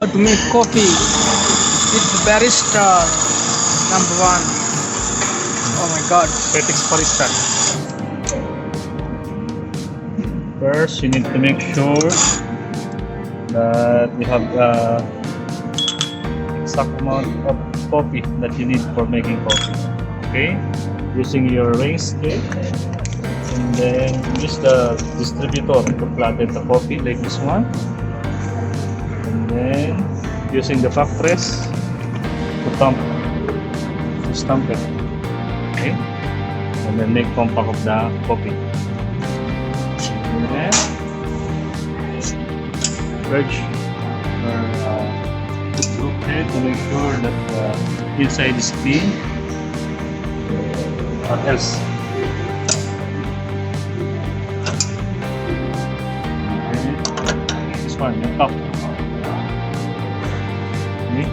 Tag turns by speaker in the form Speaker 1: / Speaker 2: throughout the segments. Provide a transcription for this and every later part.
Speaker 1: How to make coffee with barista number one. Oh my god.
Speaker 2: Petix barista. First, you need to make sure that you have the exact amount of coffee that you need for making coffee. Okay, using your weighing scale, and then use the distributor to flatten the coffee like this one. And then using the back press to stamp it. Okay, and then make compact of the coffee. And then purge your head to make sure that the inside is clean, or else. Okay, this one, the top. Okay.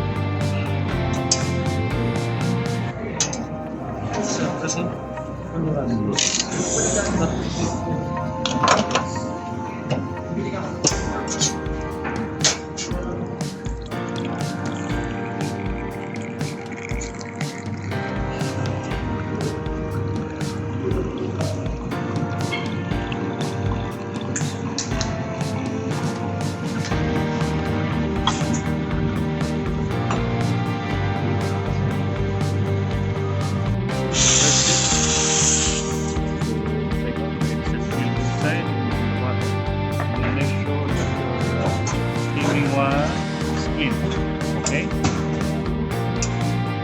Speaker 2: Okay,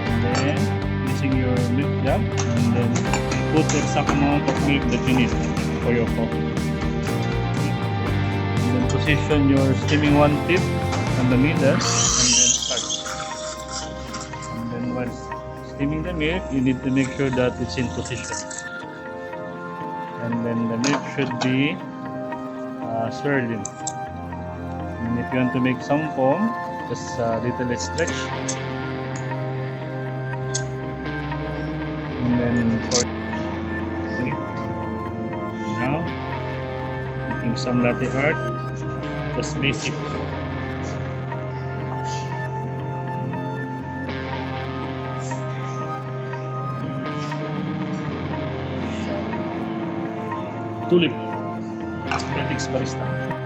Speaker 2: and then using your milk jug, and then put the exact amount of milk that you need for your coffee. And then position your steaming one tip on the middle, and then start. And then once steaming the milk, you need to make sure that it's in position. And then the milk should be swirling. And if you want to make some foam, just a little stretch. And then for now, making some latte art, just basic. Tulip, Petix barista.